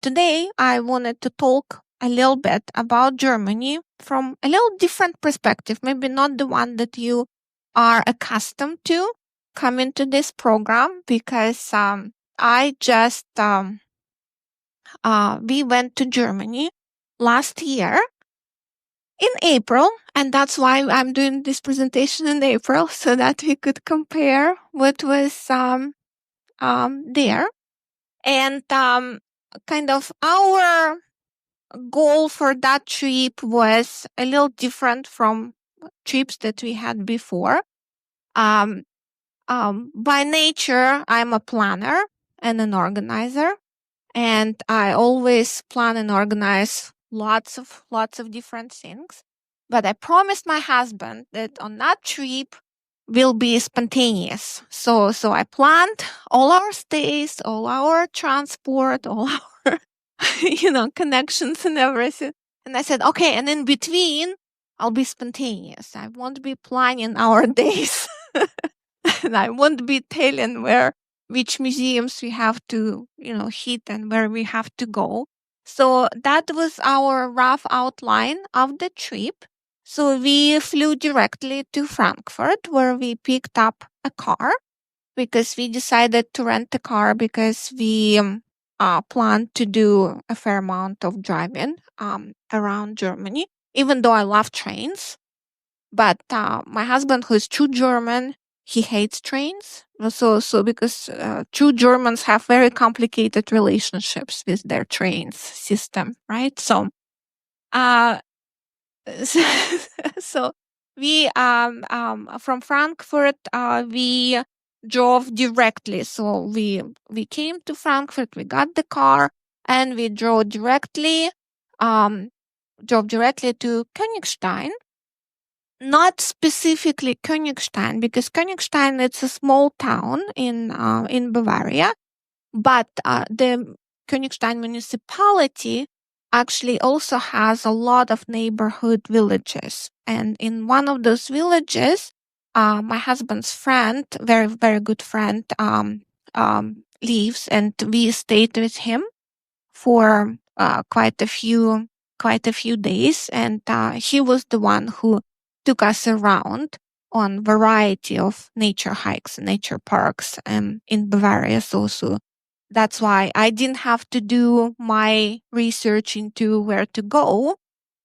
today I wanted to talk a little bit about Germany from a little different perspective, maybe not the one that you are accustomed to coming to this program, because I just we went to Germany last year in April, and that's why I'm doing this presentation in April, so that we could compare what was there. And kind of our goal for that trip was a little different from trips that we had before. By nature, I'm a planner and an organizer, and I always plan and organize lots of different things. But I promised my husband that on that trip will be spontaneous. So I planned all our stays, all our transport, all our connections and everything. And I said, okay, and in between, I'll be spontaneous. I won't be planning our days. And I won't be telling which museums we have to, hit and where we have to go. So that was our rough outline of the trip. So we flew directly to Frankfurt, where we picked up a car, because we decided to rent a car because we planned to do a fair amount of driving around Germany, even though I love trains. But my husband, who is true German, he hates trains. So because true Germans have very complicated relationships with their trains system, right? So, so we from Frankfurt we drove directly. So we came to Frankfurt, we got the car, and we drove directly to Königstein. Not specifically Königstein, because Königstein, it's a small town in Bavaria, but the Königstein municipality actually also has a lot of neighborhood villages. And in one of those villages, my husband's friend, very, very good friend, lives, and we stayed with him for quite a few days. And he was the one who took us around on variety of nature hikes, nature parks in Bavaria. So that's why I didn't have to do my research into where to go.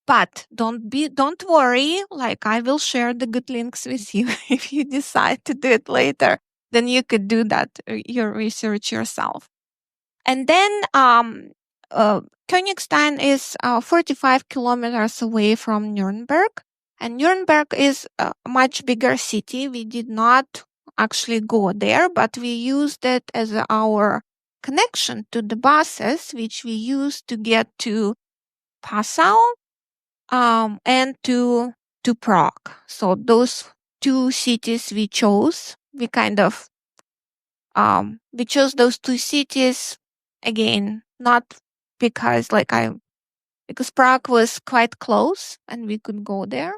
But don't worry, like, I will share the good links with you. If you decide to do it later, then you could do that, your research yourself. And then Königstein is 45 kilometers away from Nuremberg. And Nuremberg is a much bigger city. We did not actually go there, but we used it as our connection to the buses, which we used to get to Passau and to Prague. So those two cities we chose. We kind of we chose those two cities again, not because because Prague was quite close and we could go there.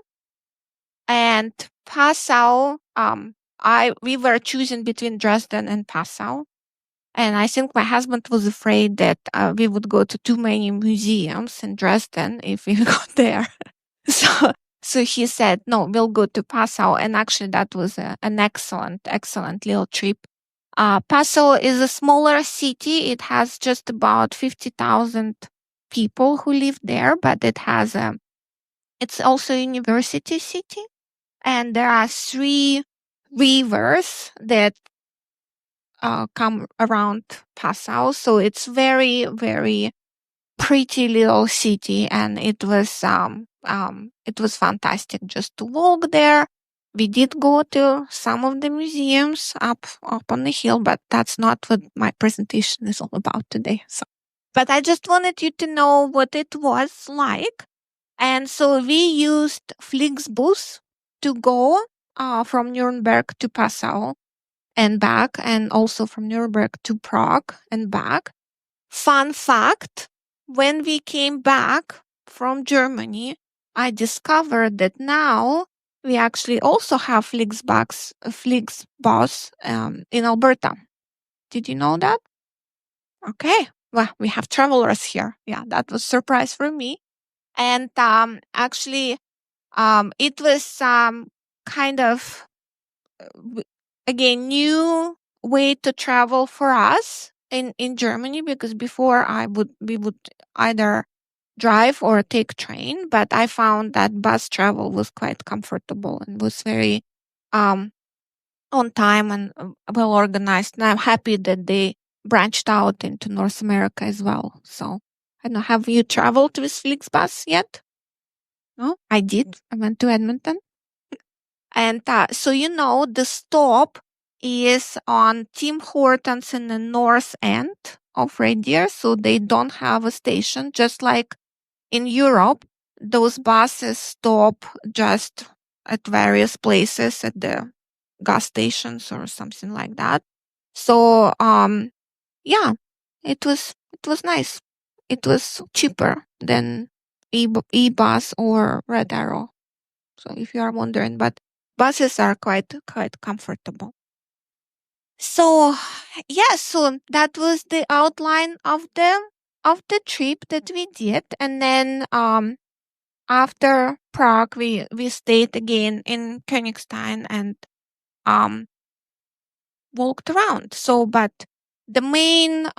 And Passau, we were choosing between Dresden and Passau. And I think my husband was afraid that we would go to too many museums in Dresden if we got there. So he said, no, we'll go to Passau. And actually, that was an excellent little trip. Passau is a smaller city. It has just about 50,000 people who live there, but it's also a university city. And there are 3 rivers that come around Passau. So it's very, very pretty little city. And it was fantastic just to walk there. We did go to some of the museums up on the hill, but that's not what my presentation is all about today. But I just wanted you to know what it was like. And so we used Flixbus to go from Nuremberg to Passau and back, and also from Nuremberg to Prague and back. Fun fact, when we came back from Germany, I discovered that now we actually also have Flixbus in Alberta. Did you know that? Okay. well, we have travelers here. Yeah, that was surprise for me. And actually, it was kind of w- again new way to travel for us in Germany, because before I would we would either drive or take train, but I found that bus travel was quite comfortable and was very um on time and well organized. And I'm happy that they branched out into North America as well. So I don't know, have you traveled with Flixbus yet? No, I did. I went to Edmonton. And so, the stop is on Tim Hortons in the north end of Red Deer. So they don't have a station, just like in Europe. Those buses stop just at various places at the gas stations or something like that. So, yeah, it was nice. It was cheaper than e-bus or Red Arrow. So if you are wondering, but buses are quite comfortable. So yeah, so that was the outline of the trip that we did, and then after Prague, we stayed again in Königstein and um walked around. So, but the main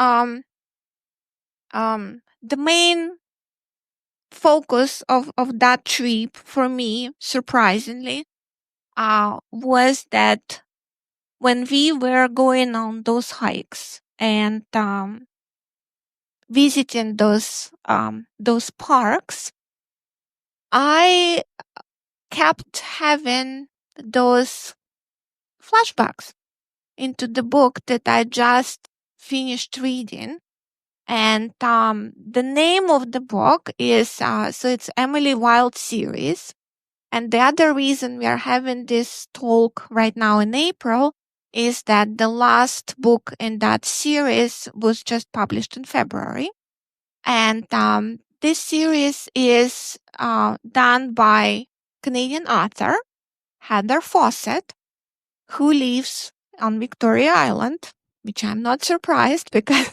the main focus of that trip for me, surprisingly, was that when we were going on those hikes and visiting those parks, I kept having those flashbacks into the book that I just finished reading. And the name of the book is so it's Emily Wilde series. And the other reason we are having this talk right now in April is that the last book in that series was just published in February. And this series is done by Canadian author Heather Fawcett, who lives on Victoria Island, which I'm not surprised because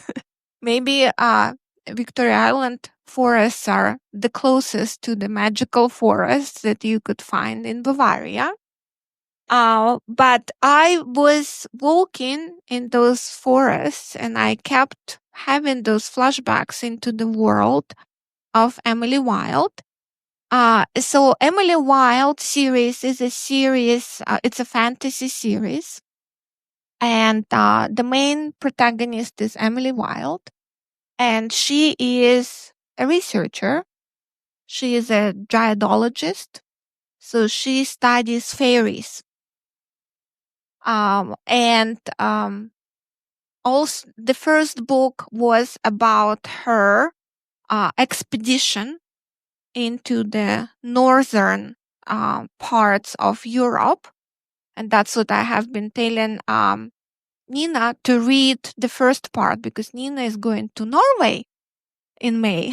maybe Victoria Island forests are the closest to the magical forests that you could find in Bavaria. But I was walking in those forests and I kept having those flashbacks into the world of Emily Wilde. So Emily Wilde series is a series, it's a fantasy series. And the main protagonist is Emily Wilde. And she is a researcher. She is a gyadologist. So she studies fairies. And also, the first book was about her expedition into the northern parts of Europe. And that's what I have been telling Nina to read the first part, because Nina is going to Norway in May.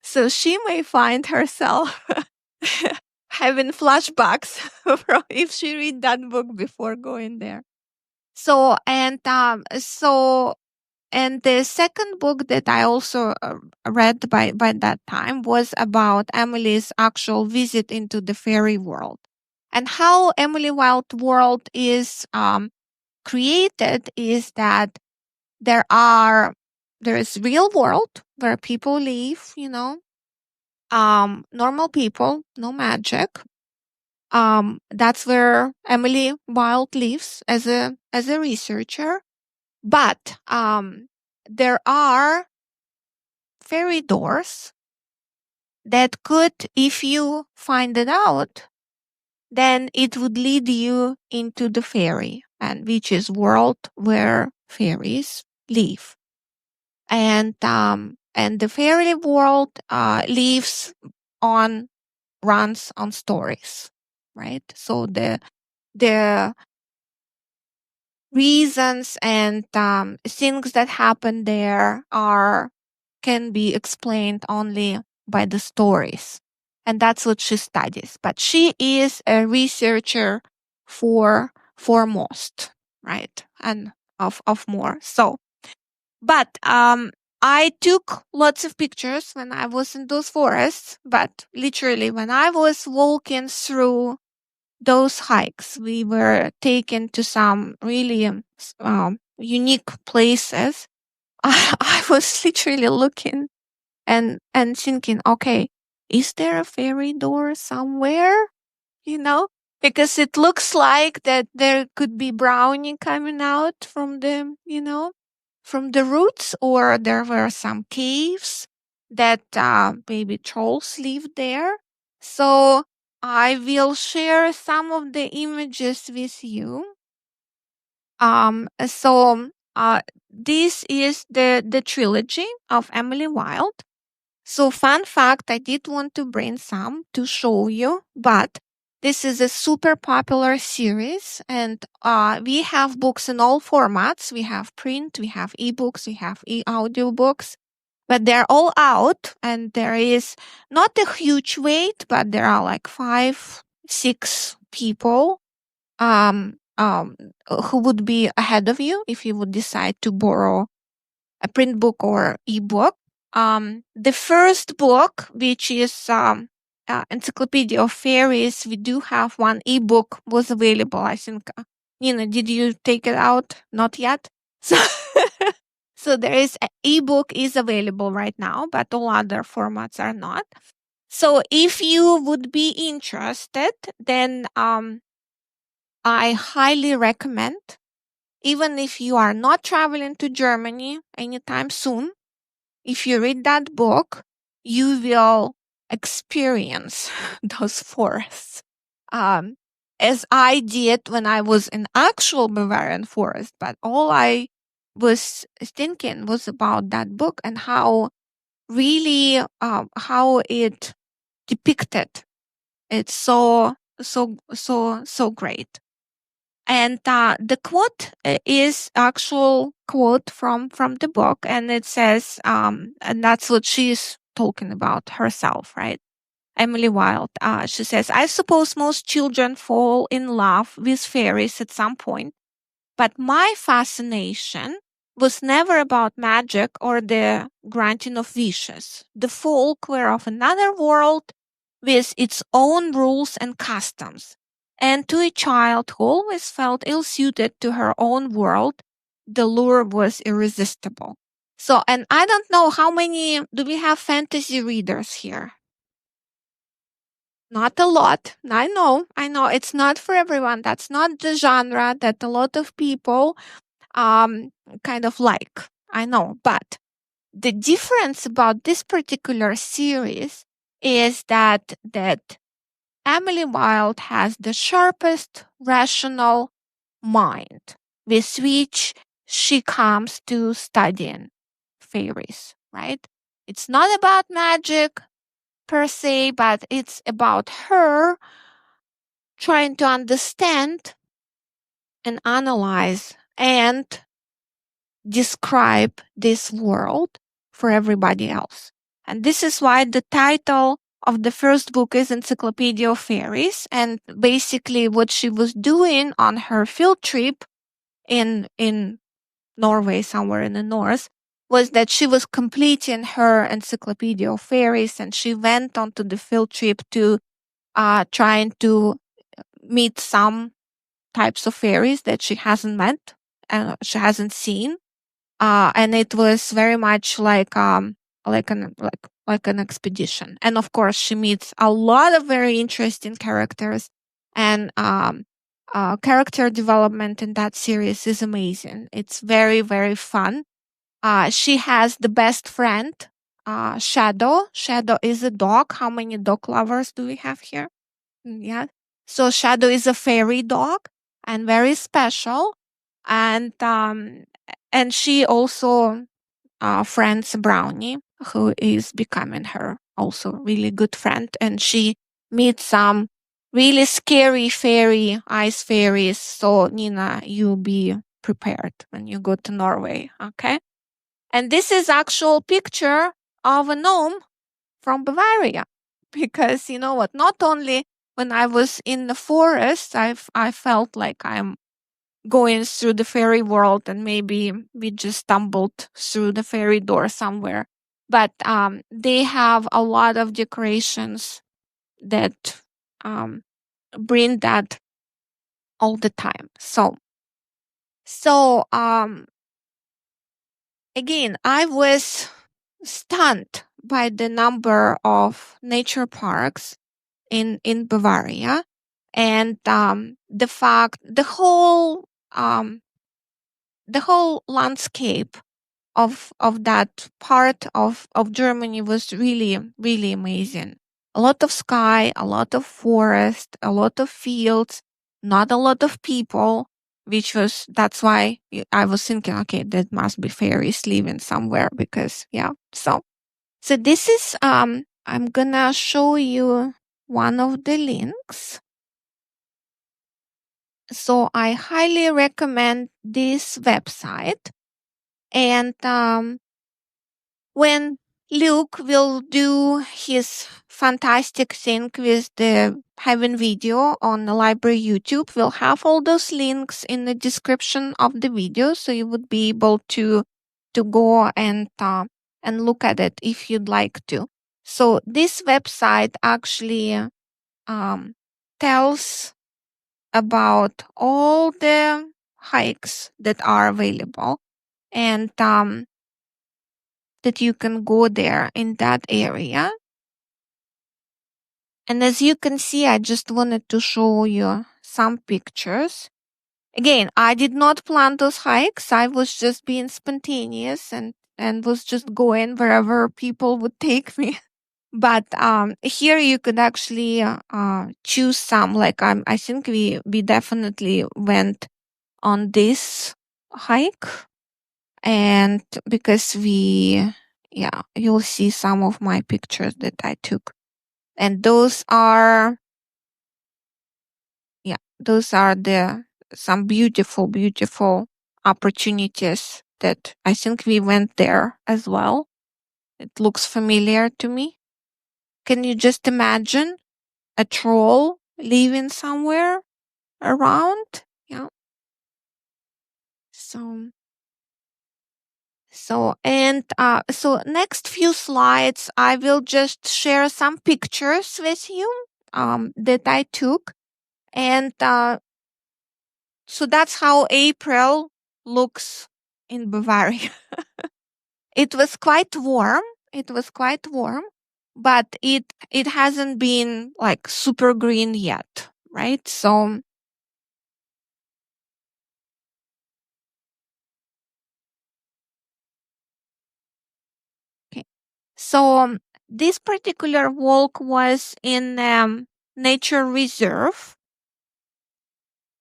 So she may find herself having flashbacks from if she read that book before going there. So and the second book that I also read by that time was about Emily's actual visit into the fairy world, and how Emily Wild world is created is that there is real world where people live, normal people, no magic. That's where Emily Wild lives as a researcher. But there are fairy doors that could, if you find it out, then it would lead you into the fairy, and which is world where fairies live. And the fairy world lives on runs on stories, right? So the reasons and things that happen there are can be explained only by the stories, and that's what she studies. But she is a researcher for foremost, right? And of more. So But I took lots of pictures when I was in those forests. But literally, when I was walking through those hikes, we were taken to some really unique places. I was literally looking and thinking, okay, is there a fairy door somewhere? You know, because it looks like that there could be brownie coming out from from the roots, or there were some caves that maybe trolls lived there. So I will share some of the images with you. This is the trilogy of Emily Wilde. So, fun fact, I did want to bring some to show you, but this is a super popular series, and we have books in all formats. We have print, we have ebooks, we have audiobooks, but they're all out, and there is not a huge wait, but there are like 5, 6 people um, um, who would be ahead of you if you would decide to borrow a print book or ebook. The first book, which is Encyclopedia of Fairies, we do have one ebook was available. I think, Nina, did you take it out? Not yet. So, so there is an ebook is available right now, but all other formats are not. So if you would be interested, then I highly recommend, even if you are not traveling to Germany anytime soon, if you read that book, you will experience those forests. Um, as I did when I was in actual Bavarian forest, but all I was thinking was about that book and how really how it depicted. It's so great. And the quote is actual quote from the book, and it says, and that's what she's talking about herself, right? Emily Wilde. She says, "I suppose most children fall in love with fairies at some point, but my fascination was never about magic or the granting of wishes. The folk were of another world with its own rules and customs. And to a child who always felt ill suited to her own world, the lure was irresistible." So, and I don't know how many do we have fantasy readers here? Not a lot. I know it's not for everyone. That's not the genre that a lot of people um kind of like. I know, but the difference about this particular series is that Emily Wilde has the sharpest rational mind with which she comes to studying fairies, right? It's not about magic per se, but it's about her trying to understand and analyze and describe this world for everybody else. And this is why the title of the first book is Encyclopedia of Fairies. And basically, what she was doing on her field trip in Norway, somewhere in the north, was that she was completing her Encyclopedia of Fairies, and she went onto the field trip to trying to meet some types of fairies that she hasn't met and she hasn't seen, and it was very much like an expedition. And of course, she meets a lot of very interesting characters, and character development in that series is amazing. It's very very fun. She has the best friend, Shadow. Shadow is a dog. How many dog lovers do we have here? Yeah. So Shadow is a fairy dog and very special. And she also friends Brownie, who is becoming her also really good friend. And she meets some really scary fairy, ice fairies. So Nina, you be prepared when you go to Norway, okay? And this is actual picture of a gnome from Bavaria. Because you know what? Not only when I was in the forest, I felt like I'm going through the fairy world, and maybe we just stumbled through the fairy door somewhere. But they have a lot of decorations that um, bring that all the time. So again, I was stunned by the number of nature parks in Bavaria, and um, the whole landscape of that part of Germany was really really amazing. A lot of sky, a lot of forest, a lot of fields, not a lot of people, which was that's why I was thinking, okay, that must be fairies living somewhere because yeah. So this is I'm gonna show you one of the links. So I highly recommend this website. And when Luke will do his fantastic thing with the having video on the library YouTube, we'll have all those links in the description of the video, so you would be able to go and look at it if you'd like to. So this website actually um, tells about all the hikes that are available, and that you can go there in that area. And as you can see, I just wanted to show you some pictures. Again, I did not plan those hikes. I was just being spontaneous and was just going wherever people would take me. But here you could actually choose some. Like I think we definitely went on this hike, and because yeah, you'll see some of my pictures that I took, and those are the some beautiful opportunities that I think we went there as well. It looks familiar to me. Can you just imagine a troll living somewhere around? Yeah. So so next few slides, I will just share some pictures with you that I took, and so that's how April looks in Bavaria. It was quite warm. It was quite warm, but it hasn't been like super green yet, right? Okay. So this particular walk was in nature reserve,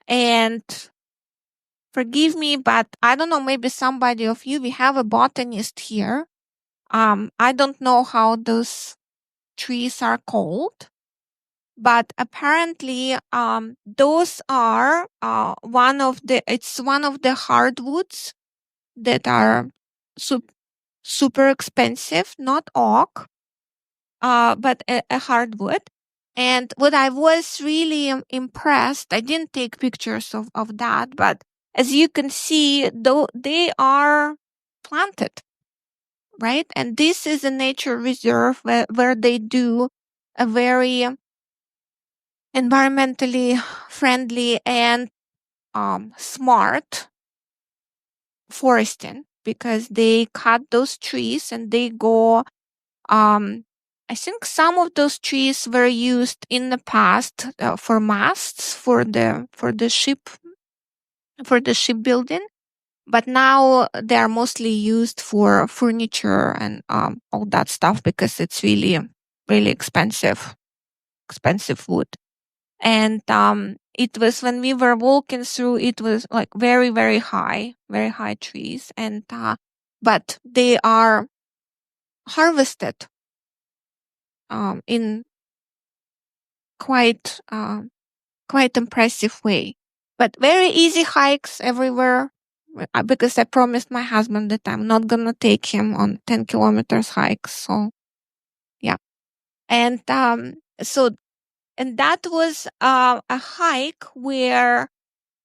and forgive me, but I don't know, maybe somebody of you, we have a botanist here. I don't know how those trees are called, but apparently those are one of the hardwoods that are sup- super expensive, not oak, but a hardwood. And what I was really impressed, I didn't take pictures of that, but as you can see, though they are planted, right? And this is a nature reserve where they do a very environmentally friendly and smart foresting, because they cut those trees and they go um I think some of those trees were used in the past for masts for the shipbuilding, but now they are mostly used for furniture and all that stuff because it's really really expensive wood. And it was when we were walking through, it was like very high trees, and but they are harvested in quite quite impressive way, but very easy hikes everywhere. Because I promised my husband that I'm not gonna take him on 10 kilometers hikes. So yeah. And so and that was a hike where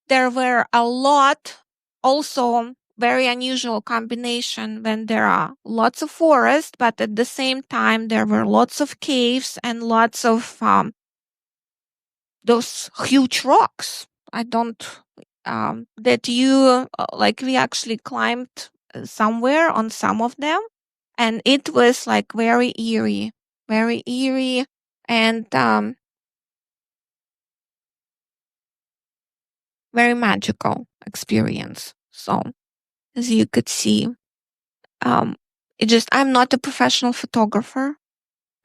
there were a lot, also very unusual combination when there are lots of forest, but at the same time there were lots of caves and lots of those huge rocks. I don't that you like we actually climbed somewhere on some of them, and it was like very eerie, and very magical experience. So as you could see, um, it just I'm not a professional photographer.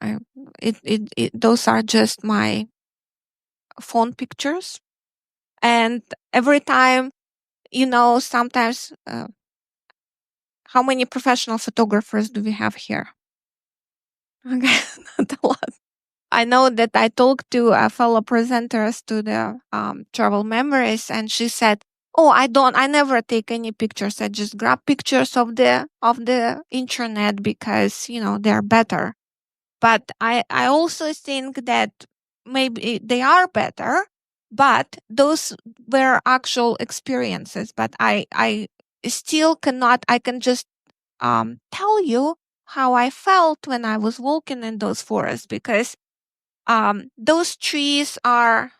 I, those are just my phone pictures, and every time, sometimes how many professional photographers do we have here? Okay, not a lot. I know that I talked to a fellow presenters to the travel memories, and she said, "Oh, I never take any pictures. I just grab pictures of the internet because they're better." But I also think that maybe they are better, but those were actual experiences. But I still cannot. I can just tell you how I felt when I was walking in those forests, because those trees are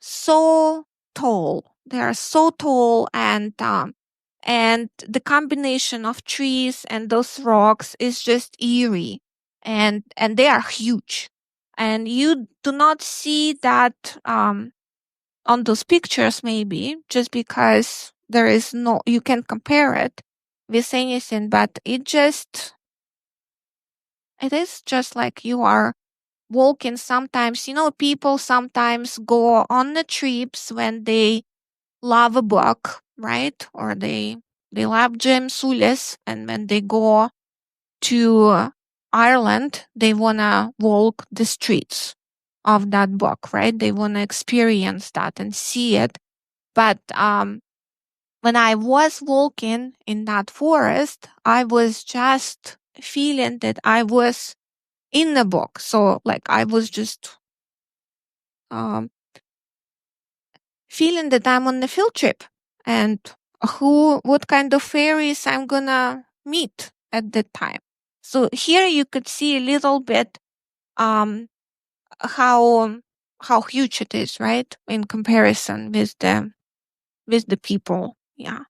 so tall. They are so tall, and the combination of trees and those rocks is just eerie, and they are huge, and you do not see that on those pictures, maybe just because there is no you can compare it with anything, but it is just like you are walking. Sometimes, people sometimes go on the trips when they love a book, right? Or they love James Sulis, and when they go to Ireland, they wanna walk the streets of that book, right? They wanna experience that and see it. But when I was walking in that forest, I was just feeling that I was in the book. So like I was just um, feeling that I'm on a field trip, and what kind of fairies I'm gonna meet at that time. So here you could see a little bit um, how how huge it is, right, in comparison with the people. Yeah,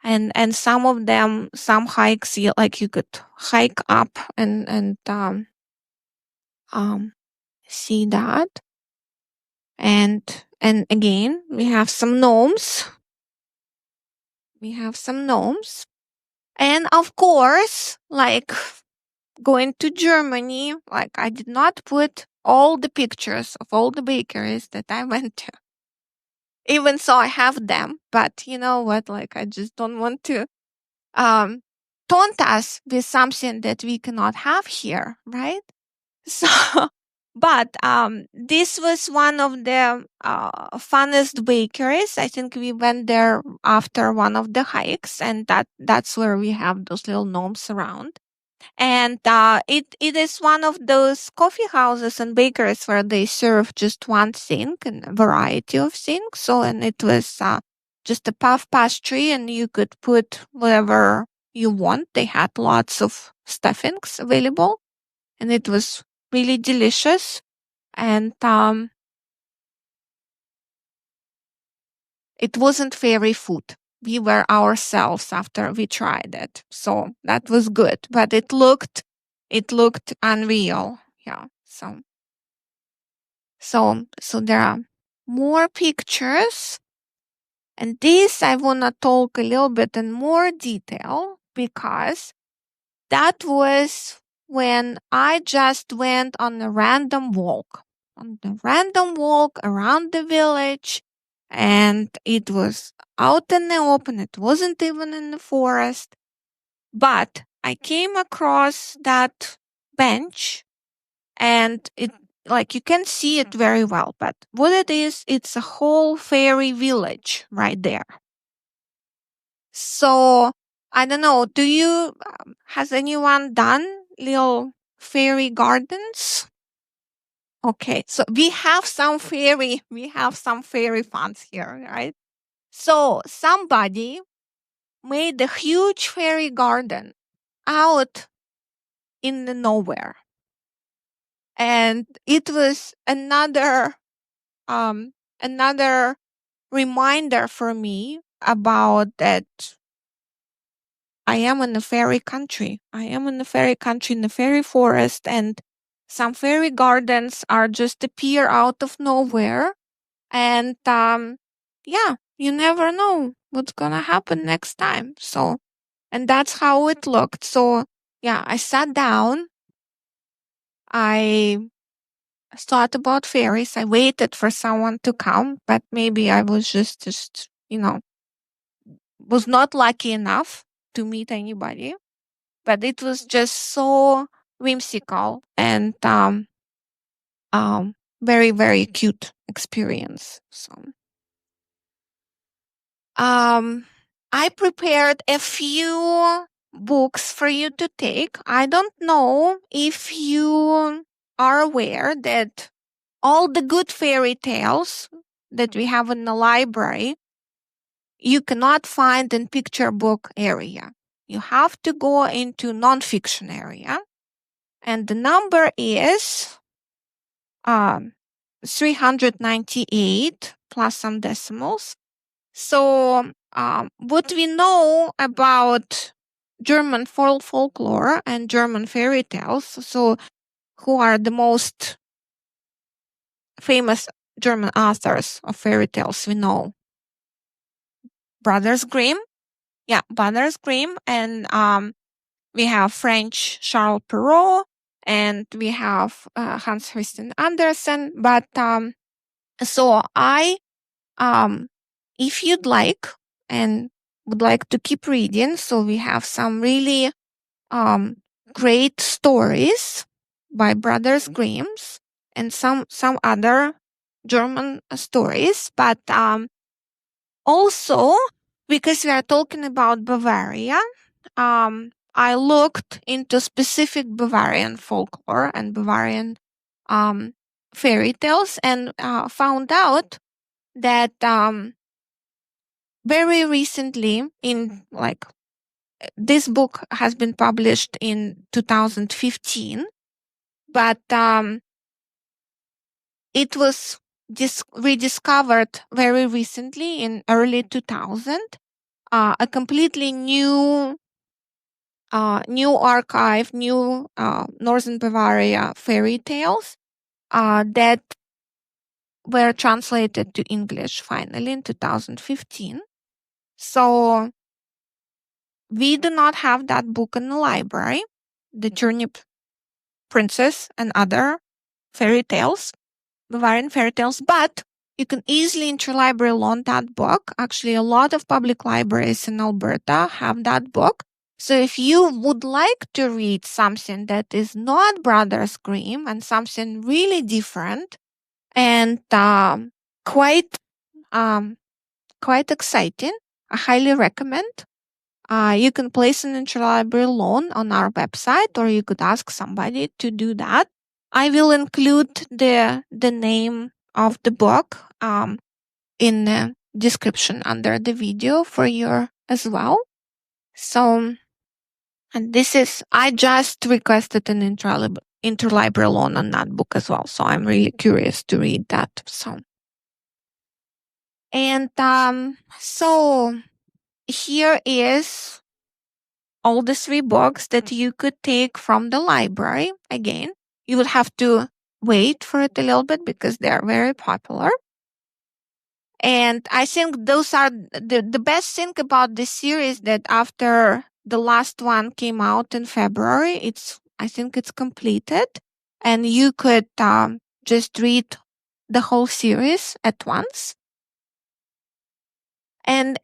and some of them, some hikes, like you could hike up and um, see that, and again we have some gnomes. We have some gnomes. And of course, like going to Germany, like I did not put all the pictures of all the bakeries that I went to, even so I have them. But you know what? Like I just don't want to um, taunt us with something that we cannot have here, right? So, but this was one of the funnest bakeries. I think we went there after one of the hikes, and that's where we have those little gnomes around. And it is one of those coffee houses and bakeries where they serve just one thing and a variety of things. So, and it was just a puff pastry, and you could put whatever you want. They had lots of stuffings available, and it was really delicious. And it wasn't fairy food. We were ourselves after we tried it, so that was good. But it looked unreal. Yeah. So there are more pictures, and this I wanna talk a little bit in more detail because that was when I just went on a random walk, around the village, and it was out in the open. It wasn't even in the forest, but I came across that bench, and it like you can see it very well. But what it is, it's a whole fairy village right there. So I don't know. Has anyone done little fairy gardens? Okay, so we have some fairy funds here, right? So somebody made a huge fairy garden out in the nowhere. And it was um another reminder for me about that I am in a fairy country. I am in a fairy country in the fairy forest, and some fairy gardens are just appear out of nowhere. And yeah, you never know what's gonna happen next time. So, and that's how it looked. So yeah, I sat down. I thought about fairies. I waited for someone to come, but maybe I was just was not lucky enough to meet anybody. But it was just so whimsical and um very very cute experience. So um I prepared a few books for you to take. I don't know if you are aware that all the good fairy tales that we have in the library you cannot find in picture book area. You have to go into nonfiction area, and the number is um, 398 plus some decimals. So, what we know about German folklore and German fairy tales, so who are the most famous German authors of fairy tales we know? Brothers Grimm. Yeah, Brothers Grimm. And we have French Charles Perrault, and we have Hans Christian Andersen. But so um, if you'd like and would like to keep reading, so we have some really um, great stories by Brothers Grimm's and some other German stories. But also, because we are talking about Bavaria, I looked into specific Bavarian folklore and Bavarian um, fairy tales and found out that very recently, in like this book has been published in 2015, but it was rediscovered very recently in early 2000. A completely new archive, new Northern Bavaria fairy tales that were translated to English finally in 2015. So we do not have that book in the library, The Turnip Princess and Other Fairy Tales, Bavarian Fairy Tales, but you can easily interlibrary loan that book. Actually, a lot of public libraries in Alberta have that book. So if you would like to read something that is not Brothers Grimm and something really different and quite um, quite exciting, I highly recommend. You can place an interlibrary loan on our website, or you could ask somebody to do that. I will include the name of the book in the description under the video for your as well. So, and this is I just requested an interlibrary loan on that book as well. So I'm really curious to read that. So, and so here is all the three books that you could take from the library. Again, you would have to wait for it a little bit because they are very popular. And I think those are the best thing about this series that after the last one came out in February, I think it's completed and you could just read the whole series at once. And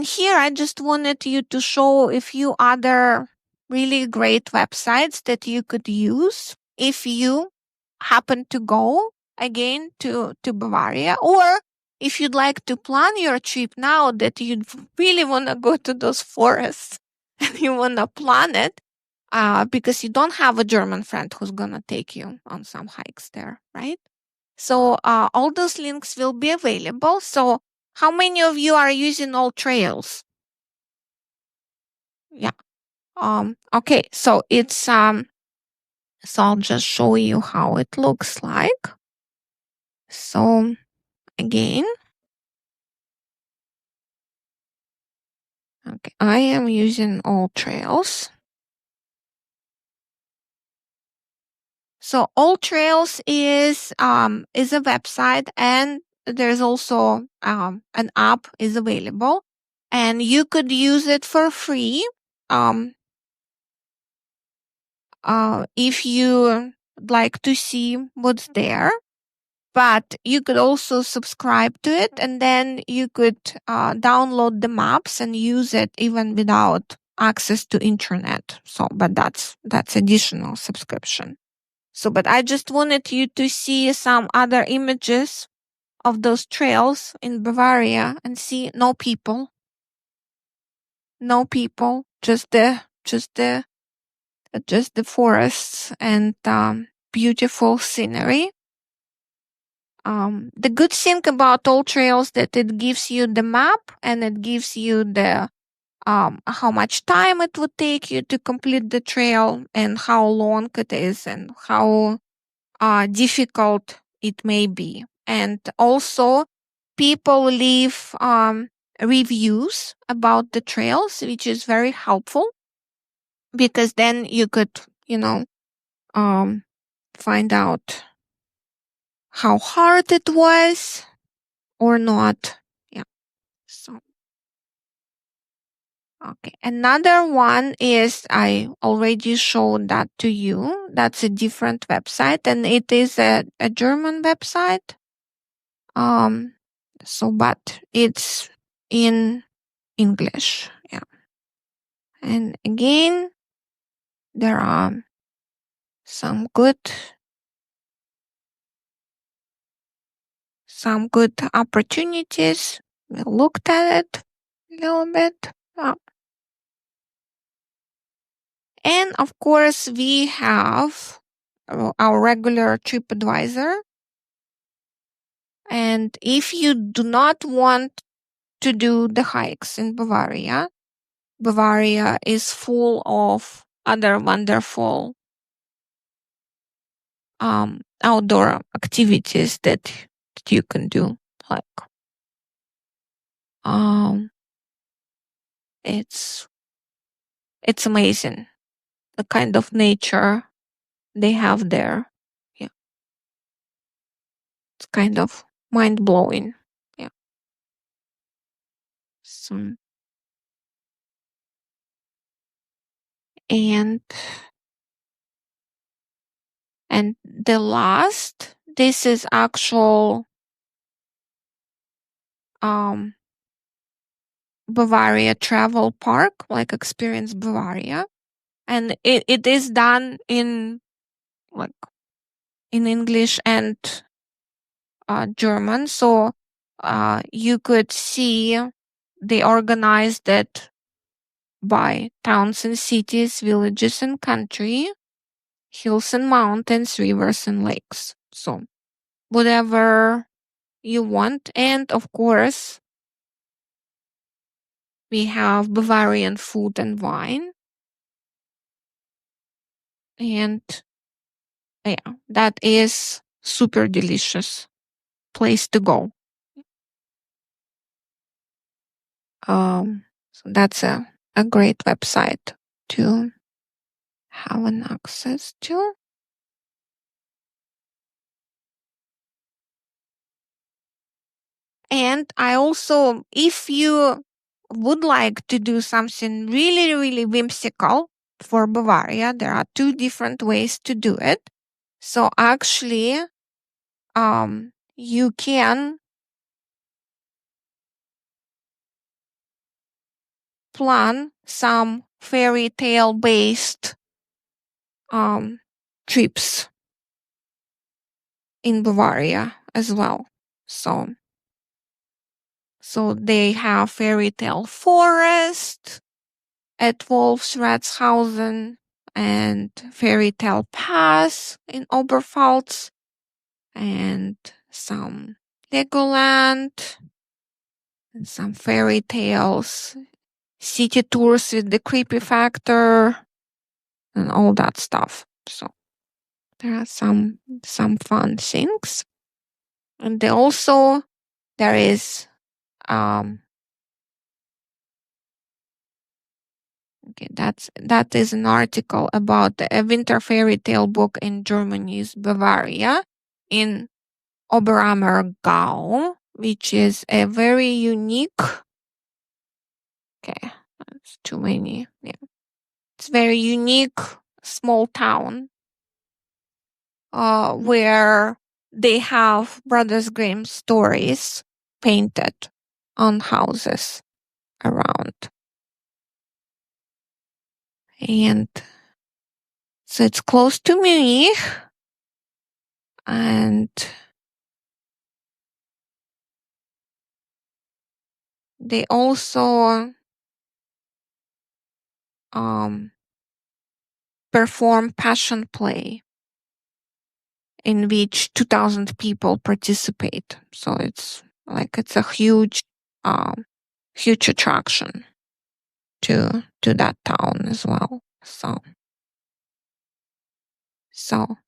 here I just wanted you to show a few other really great websites that you could use if you happen to go again to Bavaria, or if you'd like to plan your trip now that you really want to go to those forests and you want to plan it because you don't have a German friend who's going to take you on some hikes there, right? So all those links will be available. So How many of you are using all trails? Yeah. Okay, so I'll just show you how it looks like. So again, okay, I am using all trails. So all trails is a website, and there's also an app is available, and you could use it for free. Um, if you like to see what's there. But you could also subscribe to it, and then you could download the maps and use it even without access to internet. So, but that's additional subscription. So, but I just wanted you to see some other images of those trails in Bavaria and see no people, just the forests and beautiful scenery. The good thing about all trails that it gives you the map, and it gives you the how much time it would take you to complete the trail, and how long it is, and how difficult it may be. And also, people leave reviews about the trails, which is very helpful, because then you could, you know, um, find out how hard it was or not. Yeah. So, okay. Another one is I already showed that to you. That's a different website, and it is a German website. Um, but it's in English. Yeah. And again, there are some good opportunities. We looked at it a little bit. And of course, we have our regular TripAdvisor. And if you do not want to do the hikes in Bavaria, Bavaria is full of other wonderful outdoor activities that you can do. Like, um, it's it's amazing the kind of nature they have there. Yeah, it's kind of mind blowing. Yeah. So, and the last, this is actual um Bavaria travel park, like Experience Bavaria, and it is done in like in English and German. So you could see they organized it by towns and cities, villages and country, hills and mountains, rivers and lakes. So whatever you want. And of course, we have Bavarian food and wine. And yeah, that is super delicious place to go. So that's a great website to have an access to. And I also, if you would like to do something really, really whimsical for Bavaria, there are two different ways to do it. So actually, you can plan some fairy tale based um, trips in Bavaria as well. So they have fairy tale forest at Wolfsratshausen and fairy tale pass in Oberpfalz and some Legoland and some fairy tales, city tours with the creepy factor, and all that stuff. So there are some fun things. And also there is um okay, that is an article about a winter fairy tale book in Germany's Bavaria in Oberammergau, which is a very unique. Okay, that's too many. Yeah, it's very unique small town where they have Brothers Grimm stories painted on houses around. And so it's close to Munich. And they also perform passion play in which 2,000 people participate. So it's a huge attraction to that town as well.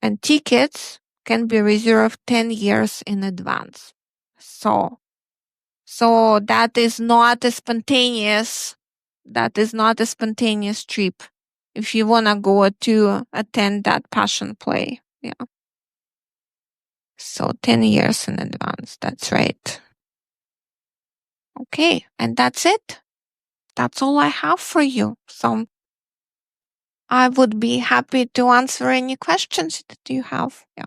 And tickets can be reserved 10 years in advance. So that is not a spontaneous trip if you want to go to attend that passion play. Yeah. So 10 years in advance. That's right. Okay. And that's it. That's all I have for you. So I would be happy to answer any questions that you have. Yeah.